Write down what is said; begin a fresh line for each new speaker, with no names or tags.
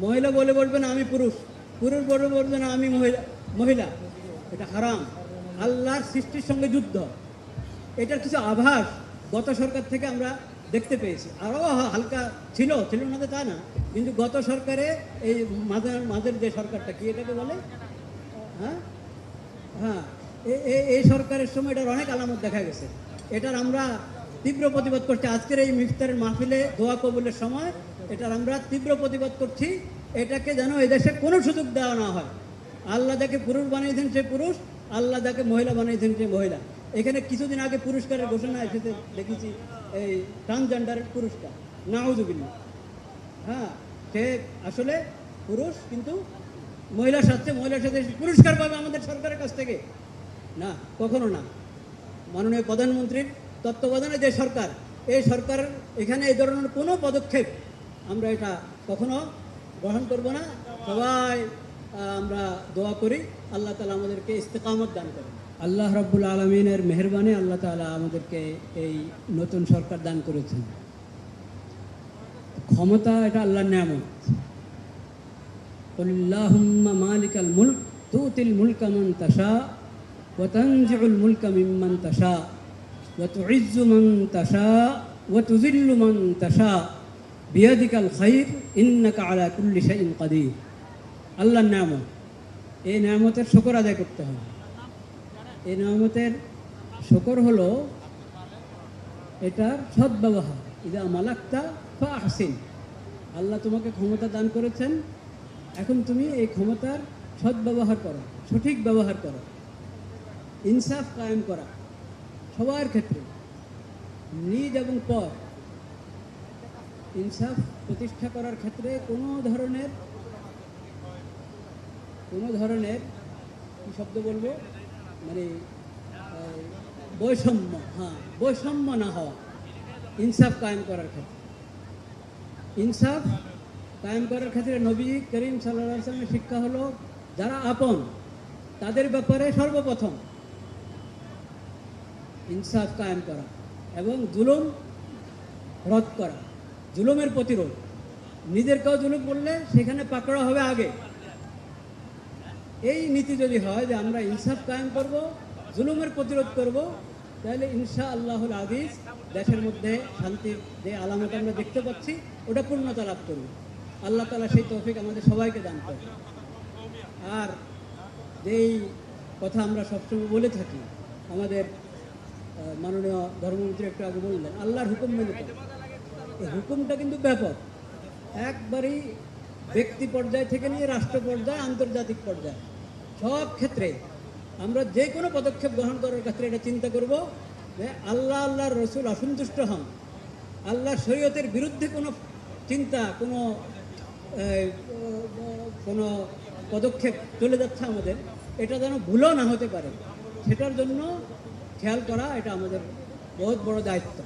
মহিলা বলে বলবে না আমি পুরুষ, পুরুষ বলে বলবে না আমি মহিলা। এটা হারাম, আল্লাহর সৃষ্টির সঙ্গে যুদ্ধ। এটার কিছু আভাস গত সরকার থেকে আমরা দেখতে পেয়েছি। আরও হালকা ছিল না তা না, কিন্তু গত সরকারে এই মাঝের যে সরকারটা কি এটাকে বলে, হ্যাঁ হ্যাঁ, এই সরকারের সময় এটার অনেক আলামত দেখা গেছে। এটার আমরা তীব্র প্রতিবাদ করছি। আজকের এই ইফতারের মাহফিলে দোয়া কবুলের সময় এটার আমরা তীব্র প্রতিবাদ করছি। এটাকে যেন এদেশে কোনো সুযোগ দেওয়া না হয়। আল্লাহ যাকে পুরুষ বানিয়েছেন সে পুরুষ, আল্লাহ যাকে মহিলা বানিয়েছেন সে মহিলা। এখানে কিছুদিন আগে পুরস্কারের ঘোষণা এসেছে, দেখেছি এই ট্রান্সজেন্ডারের পুরস্কার, নাউজুবিল্লাহ। হ্যাঁ, সে আসলে পুরুষ কিন্তু মহিলার সাথে পুরস্কার পাবে আমাদের সরকারের কাছ থেকে? না, কখনো না। মাননীয় প্রধানমন্ত্রীর তত্ত্বাবধানে যে সরকার, এই সরকার এখানে এই ধরনের কোনো পদক্ষেপ আমরা এটা কখনো গ্রহণ করব না। সবাই আমরা দোয়া করি আল্লাহ তাআলা আমাদেরকে ইস্তেকামত দান করেন। আল্লাহ রাব্বুল আলামিনের মেহেরবানি আল্লাহ তাআলা আমাদেরকে এই নতুন সরকার দান করেছেন। ক্ষমতা এটা আল্লাহর নিয়ামত। কুল্লাহুম্মা মালিকাল মুলক তুতিল মুলকা মান তাশা ওয়া তানজিউল মুলকা মিম্মান তাশা ওয়া তুইজ্জু মান তাশা ওয়া তুযিল্লু মান তাশা বিয়াদিকাল খায়র ইন্নাকা আলা কুল্লি শাইইন কাদির। আল্লাহর নিয়ামত, এই নিয়ামতের শুকর আদায় করতে হবে। এই নিয়ামতের শুকর হলো এটার সদ্ব্যবহার। ইদা মালাক্তা ফাহসিন। আল্লাহ তোমাকে ক্ষমতা দান করেছেন, এখন তুমি এই ক্ষমতার সদ্ব্যবহার করো, সঠিক ব্যবহার করো। ইনসাফ কায়েম করা সবার ক্ষেত্রে, নিজ এবং পর। ইনসাফ প্রতিষ্ঠা করার ক্ষেত্রে কোনো ধরনের কি শব্দ বলবো, মানে বৈষম্য না হওয়া। ইনসাফ কায়েম করার ক্ষেত্রে, ইনসাফ কায়েম করার ক্ষেত্রে নবী করিম সাল্লাল্লাহু আলাইহি ওয়াসাল্লামের শিক্ষা হলো যারা আপন তাদের ব্যাপারে সর্বপ্রথম ইনসাফ কায়েম করা এবং জুলুম রদ করা, জুলুমের প্রতিরোধ। নিজের কেউ জুলুম করলে সেখানে পাকড়া হবে আগে। এই নীতি যদি হয় যে আমরা ইনসাফ কায়েম করব, জুলুমের প্রতিরোধ করব, তাহলে ইনশাআল্লাহুল আজিজ দেশের মধ্যে শান্তির যে আলামত আমরা দেখতে পাচ্ছি ওটা পূর্ণতা লাভ করবে। আল্লাহ তাআলা সেই তৌফিক আমাদের সবাইকে দান করবে। আর যেই কথা আমরা সবসময় বলে থাকি, আমাদের মাননীয় ধর্মমন্ত্রী একটু আগে বললেন আল্লাহর হুকুম মেনে চলা। এই হুকুমটা কিন্তু ব্যাপক, একবারই ব্যক্তি পর্যায় থেকে নিয়ে রাষ্ট্র পর্যায়ে, আন্তর্জাতিক পর্যায়ে সব ক্ষেত্রে আমরা যে কোনো পদক্ষেপ গ্রহণ করার ক্ষেত্রে এটা চিন্তা করব যে আল্লাহর রসুল অসন্তুষ্ট হন, আল্লাহর শরীয়তের বিরুদ্ধে কোনো চিন্তা, কোনো পদক্ষেপ চলে যাচ্ছে আমাদের, এটা যেন ভুলও না হতে পারে, সেটার জন্য খেয়াল করা এটা আমাদের বহুত বড় দায়িত্ব।